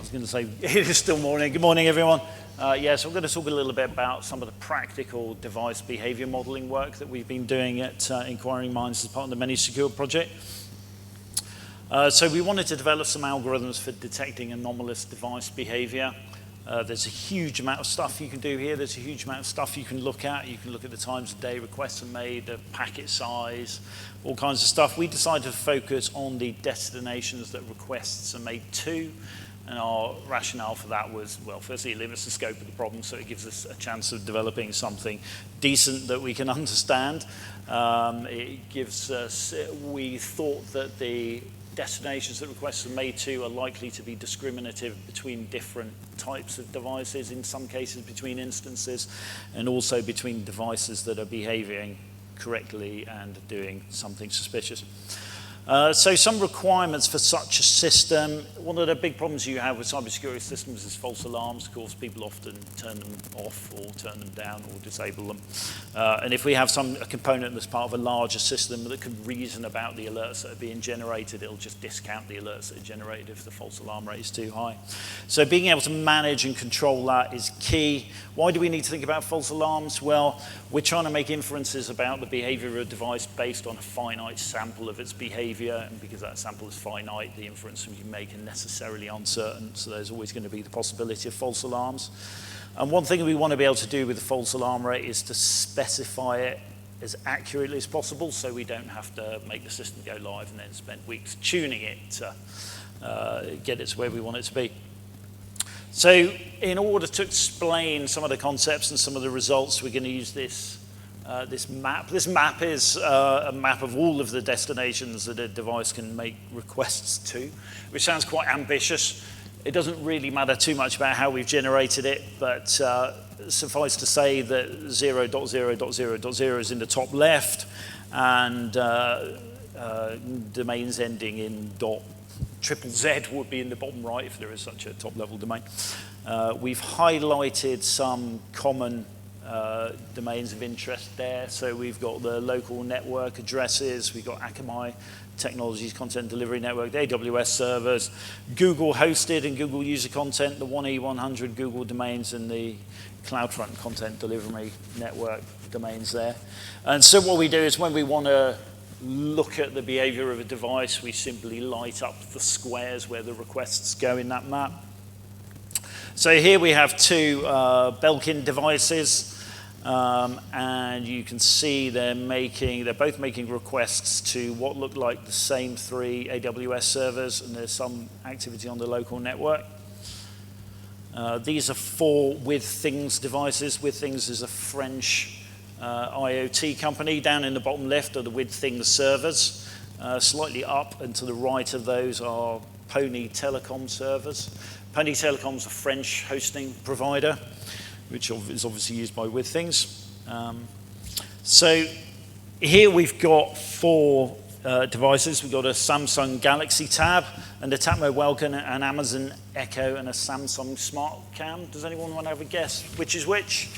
was going to say, it is still morning. Good morning, everyone. Yes, I'm going to talk a little bit about some of the practical device behavior modeling work that we've been doing at NquiringMinds as part of the ManySecured project. So we wanted to develop some algorithms for detecting anomalous device behavior. There's a huge amount of stuff you can do here. There's a huge amount of stuff you can look at. You can look at the times of day requests are made, the packet size, all kinds of stuff. We decided to focus on the destinations that requests are made to. And our rationale for that was, well, firstly, it limits the scope of the problem, so it gives us a chance of developing something decent that we can understand. It gives us, we thought that the destinations that requests are made to are likely to be discriminative between different types of devices, in some cases between instances, and also between devices that are behaving correctly and doing something suspicious. So some requirements for such a system. One of the big problems you have with cybersecurity systems is false alarms. Of course, people often turn them off or turn them down or disable them. And if we have a component that's part of a larger system that can reason about the alerts that are being generated, it'll just discount the alerts that are generated if the false alarm rate is too high. So being able to manage and control that is key. Why do we need to think about false alarms? Well, we're trying to make inferences about the behavior of a device based on a finite sample of its behavior. And because that sample is finite, the inferences you make are necessarily uncertain, so there's always going to be the possibility of false alarms. And one thing we want to be able to do with the false alarm rate is to specify it as accurately as possible, so we don't have to make the system go live and then spend weeks tuning it to get it to where we want it to be. So in order to explain some of the concepts and some of the results, we're going to use this map. This map is a map of all of the destinations that a device can make requests to, which sounds quite ambitious. It doesn't really matter too much about how we've generated it, but suffice to say that 0.0.0.0 is in the top left, and domains ending in .ZZZ would be in the bottom right if there is such a top-level domain. We've highlighted some common domains of interest there. So we've got the local network addresses, we've got Akamai Technologies Content Delivery Network, the AWS servers, Google hosted and Google user content, the 1E100 Google domains, and the CloudFront Content Delivery Network domains there. And so what we do is when we want to look at the behavior of a device, we simply light up the squares where the requests go in that map. So here we have two Belkin devices, and you can see they're both making requests to what look like the same three AWS servers, and there's some activity on the local network. These are four WithThings devices. WithThings is a French IoT company. Down in the bottom left are the WithThings servers. Slightly up and to the right of those are Pony Telecom servers. Pony Telecom is a French hosting provider, which is obviously used by WithThings. So here we've got four devices. We've got a Samsung Galaxy Tab, and a Tatmo Welcome, an Amazon Echo, and a Samsung Smart Cam. Does anyone want to have a guess which is which?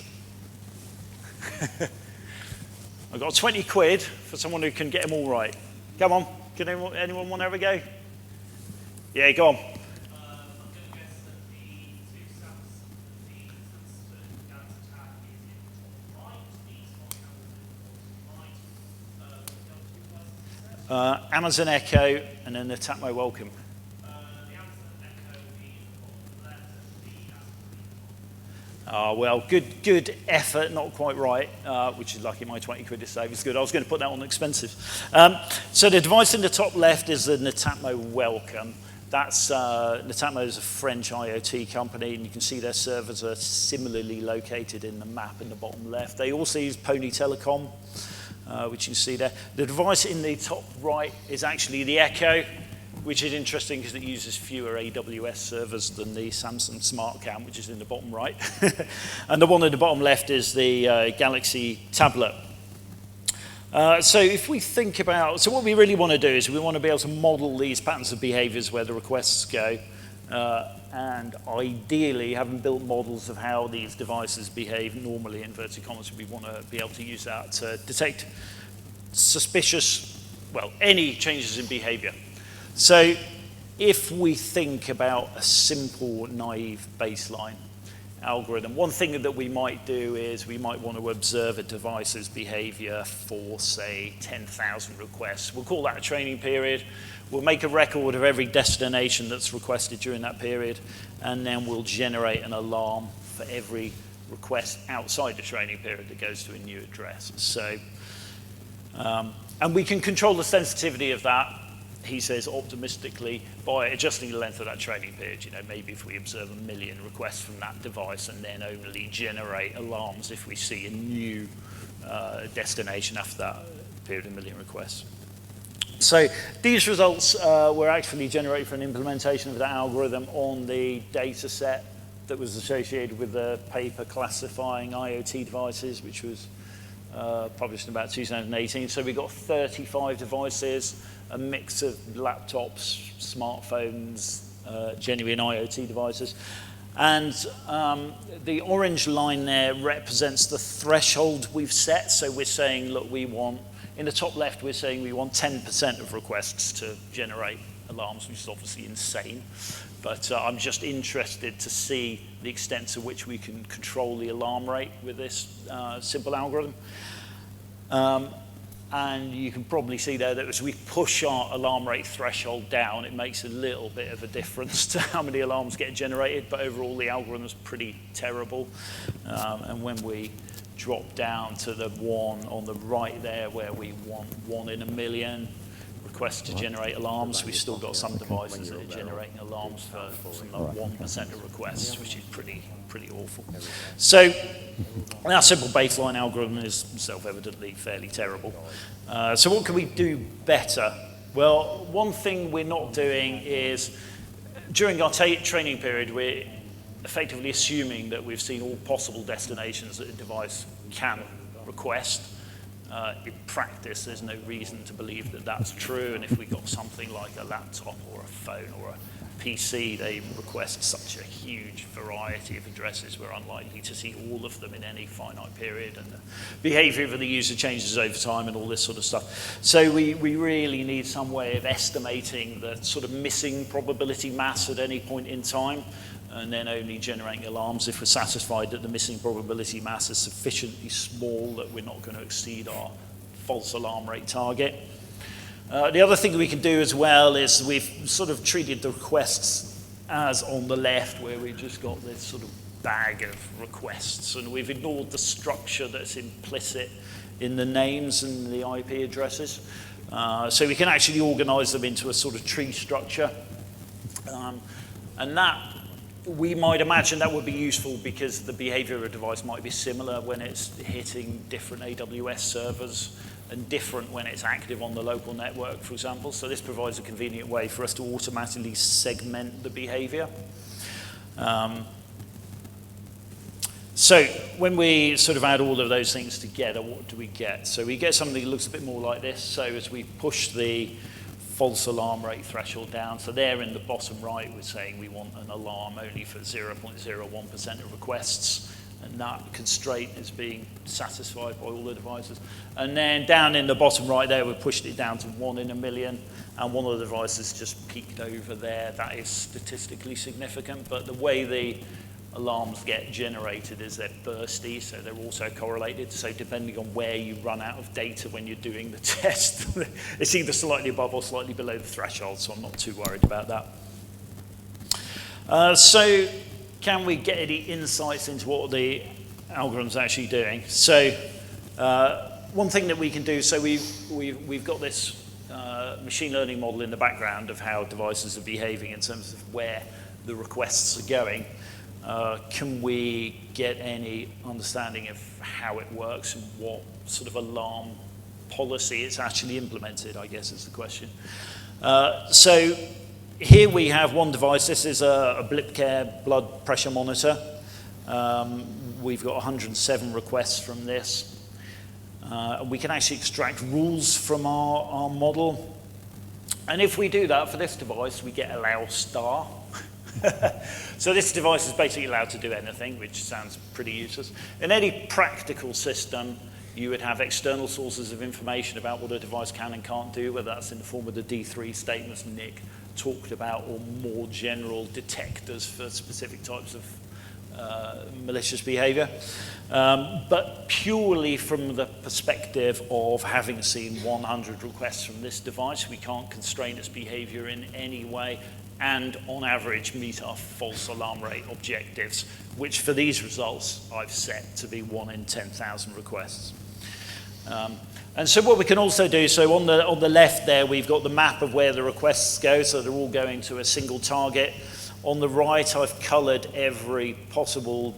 I've got 20 quid for someone who can get them all right. Come on, can anyone want to have a go? Yeah, go on. Amazon Echo, and then the Tatmo Welcome. Well, good effort, not quite right, which is lucky my 20 quid to save is good. I was going to put that on expensive. So the device in the top left is the Tatmo Welcome. That's Tatmo is a French IoT company, and you can see their servers are similarly located in the map in the bottom left. They also use Pony Telecom, which you can see there. The device in the top right is actually the Echo, which is interesting because it uses fewer AWS servers than the Samsung Smart Cam, which is in the bottom right. And the one at the bottom left is the Galaxy tablet. So if we think about, so what we really want to do is we want to be able to model these patterns of behaviors where the requests go, and ideally, having built models of how these devices behave normally, in inverted commas, we want to be able to use that to detect suspicious, well, any changes in behavior. So if we think about a simple, naive baseline algorithm, one thing that we might do is we might want to observe a device's behavior for, say, 10,000 requests. We'll call that a training period. We'll make a record of every destination that's requested during that period, and then we'll generate an alarm for every request outside the training period that goes to a new address. So, and we can control the sensitivity of that, he says, optimistically by adjusting the length of that training period. You know, maybe if we observe 1 million requests from that device and then only generate alarms if we see a new destination after that period of 1 million requests. So these results were actually generated from an implementation of that algorithm on the data set that was associated with the paper classifying IoT devices, which was published in about 2018. So we got 35 devices, a mix of laptops, smartphones, genuine IoT devices. And the orange line there represents the threshold we've set. So we're saying, look, we want, in the top left, we're saying we want 10% of requests to generate alarms, which is obviously insane. But I'm just interested to see the extent to which we can control the alarm rate with this simple algorithm. And you can probably see there that as we push our alarm rate threshold down, it makes a little bit of a difference to how many alarms get generated, but overall the algorithm is pretty terrible. And when we drop down to the one on the right there, where we want 1 in a million requests to generate alarms, we've still got some devices that are generating alarms for something like 1% of requests, which is pretty awful. So our simple baseline algorithm is self-evidently fairly terrible. So what can we do better? Well, one thing we're not doing is, during our training period, we're effectively assuming that we've seen all possible destinations that a device can request. In practice, there's no reason to believe that that's true, and if we got something like a laptop or a phone or a PC, they request such a huge variety of addresses, we're unlikely to see all of them in any finite period, and the behavior of the user changes over time and all this sort of stuff. So we really need some way of estimating the sort of missing probability mass at any point in time, and then only generating alarms if we're satisfied that the missing probability mass is sufficiently small that we're not going to exceed our false alarm rate target. The other thing we can do as well is we've sort of treated the requests as on the left, where we've just got this sort of bag of requests, and we've ignored the structure that's implicit in the names and the IP addresses. So we can actually organize them into a sort of tree structure. And that, we might imagine that would be useful because the behavior of a device might be similar when it's hitting different AWS servers and different when it's active on the local network, for example. So this provides a convenient way for us to automatically segment the behavior. So when we sort of add all of those things together, what do we get? So we get something that looks a bit more like this. So as we push the false alarm rate threshold down, so there in the bottom right, we're saying we want an alarm only for 0.01% of requests, and that constraint is being satisfied by all the devices. And then down in the bottom right there, we've pushed it down to 1 in a million, and one of the devices just peaked over there. That is statistically significant, but the way the alarms get generated is they're bursty, so they're also correlated. So depending on where you run out of data when you're doing the test, it's either slightly above or slightly below the threshold, so I'm not too worried about that. So can we get any insights into what the algorithm's actually doing? So one thing that we can do, so we've got this machine learning model in the background of how devices are behaving in terms of where the requests are going. Can we get any understanding of how it works and what sort of alarm policy it's actually implemented, I guess is the question. So here we have one device. This is a BlipCare blood pressure monitor. We've got 107 requests from this. We can actually extract rules from our model. And if we do that for this device, we get allow star. So this device is basically allowed to do anything, which sounds pretty useless. In any practical system, You would have external sources of information about what a device can and can't do, whether that's in the form of the D3 statements Nick talked about, or more general detectors for specific types of malicious behavior. But purely from the perspective of having seen 100 requests from this device, we can't constrain its behavior in any way, and on average meet our false alarm rate objectives, which for these results I've set to be 1 in 10,000 requests. And so what we can also do, so on the left there we've got the map of where the requests go, so they're all going to a single target. On the right I've coloured every possible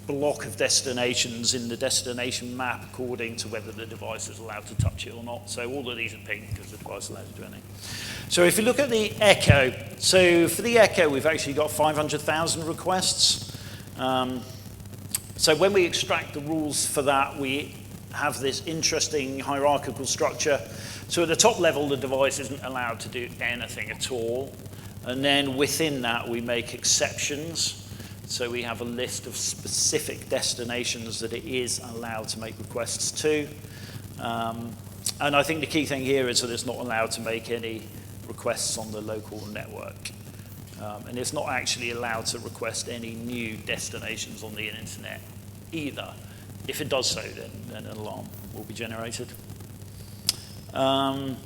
block of destinations in the destination map according to whether the device is allowed to touch it or not. So all of these are pink because the device is allowed to do anything. So if you look at the Echo, so for the Echo we've actually got 500,000 requests. So when we extract the rules for that, we have this interesting hierarchical structure. So at the top level the device isn't allowed to do anything at all. And then within that we make exceptions. So we have a list of specific destinations that it is allowed to make requests to. And I think the key thing here is that it's not allowed to make any requests on the local network. And it's not actually allowed to request any new destinations on the internet either. If it does so, then an alarm will be generated. And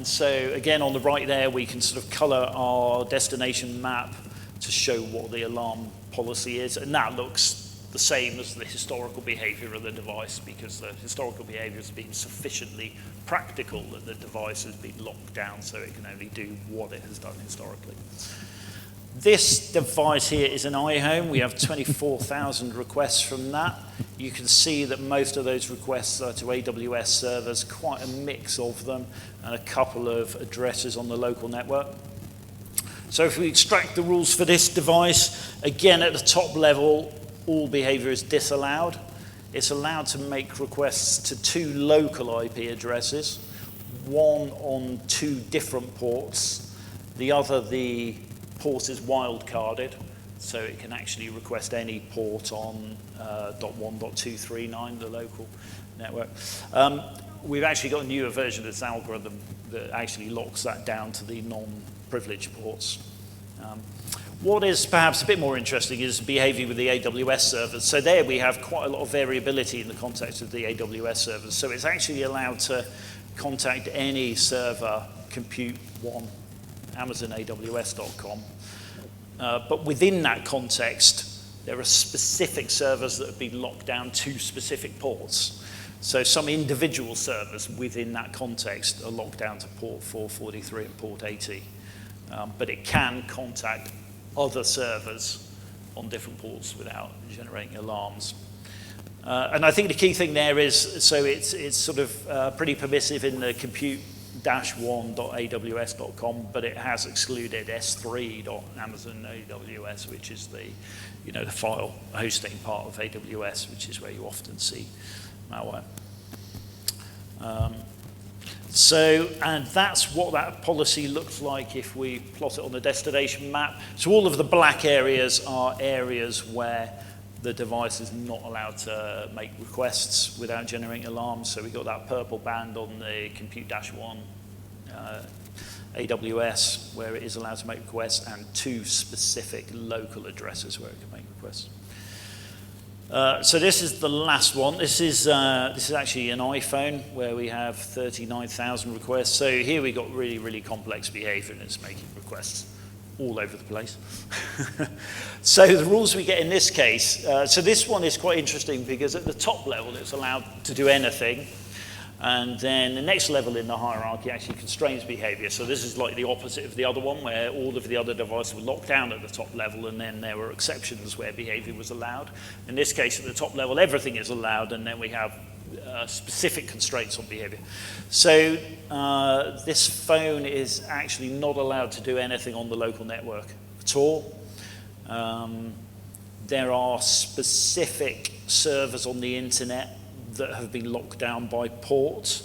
so again, on the right there, we can sort of color our destination map to show what the alarm policy is, and that looks the same as the historical behavior of the device, because the historical behavior has been sufficiently practical that the device has been locked down so it can only do what it has done historically. This device here is an iHome. We have 24,000 requests from that. You can see that most of those requests are to AWS servers, quite a mix of them, and a couple of addresses on the local network. So if we extract the rules for this device, again at the top level, all behavior is disallowed. It's allowed to make requests to 2 local IP addresses, one on 2 different ports. The other, the port is wildcarded, so it can actually request any port on .1.239, the local network. We've actually got a newer version of this algorithm that actually locks that down to the non-privileged ports. What is perhaps a bit more interesting is behavior with the AWS servers. So there we have quite a lot of variability in the context of the AWS servers. So it's actually allowed to contact any server, compute one, AmazonAWS.com. But within that context, there are specific servers that have been locked down to specific ports. So some individual servers within that context are locked down to port 443 and port 80. But it can contact other servers on different ports without generating alarms. And I think the key thing there is, so it's sort of pretty permissive in the compute-1.aws.com, but it has excluded s3.amazon.aws, which is the, the file hosting part of AWS, which is where you often see malware. And that's what that policy looks like if we plot it on the destination map. So all of the black areas are areas where the device is not allowed to make requests without generating alarms. So we've got that purple band on the compute-1 AWS where it is allowed to make requests, and 2 specific local addresses where it can make requests. So this is the last one. This is actually an iPhone where we have 39,000 requests. So here we got really, really complex behavior, and it's making requests all over the place. So the rules we get in this case, so this one is quite interesting because at the top level it's allowed to do anything. And then the next level in the hierarchy actually constrains behavior. So this is like the opposite of the other one, where all of the other devices were locked down at the top level, and then there were exceptions where behavior was allowed. In this case, at the top level, everything is allowed, and then we have specific constraints on behavior. So this phone is actually not allowed to do anything on the local network at all. There are specific servers on the internet that have been locked down by port,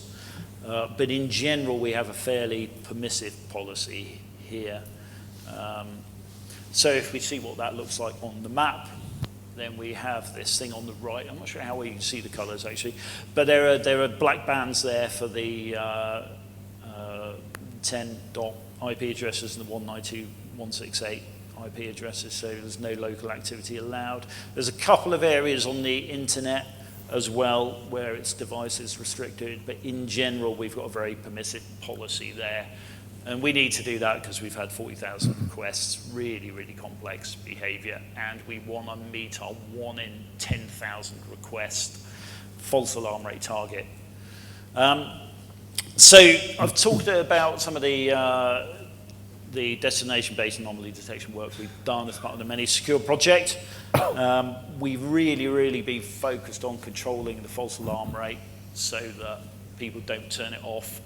but in general we have a fairly permissive policy here. So if we see what that looks like on the map, then we have this thing on the right. I'm not sure how well you can see the colors actually, but there are black bands there for the 10 dot IP addresses and the 192.168 IP addresses, so there's no local activity allowed. There's a couple of areas on the internet as well where it's devices restricted, but in general we've got a very permissive policy there. And we need to do that because we've had 40,000 requests, really, really complex behavior, and we want to meet our 1 in 10,000 request false alarm rate target. So I've talked about some of the destination-based anomaly detection work we've done as part of the ManySecured project. We've really been focused on controlling the false alarm rate so that people don't turn it off.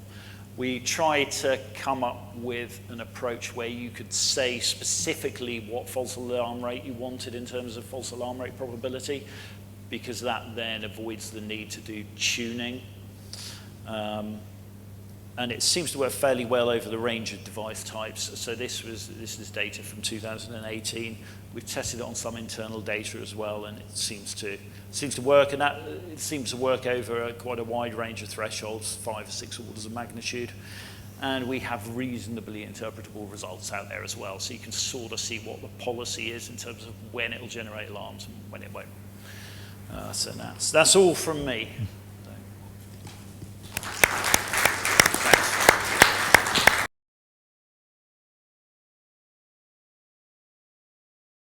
We tried to come up with an approach where you could say specifically what false alarm rate you wanted in terms of false alarm rate probability, because that then avoids the need to do tuning. And it seems to work fairly well over the range of device types. So this is data from 2018. We've tested it on some internal data as well, and it seems to work. And it seems to work over quite a wide range of thresholds, 5 or 6 orders of magnitude. And we have reasonably interpretable results out there as well. So you can sort of see what the policy is in terms of when it will generate alarms and when it won't. So that's all from me.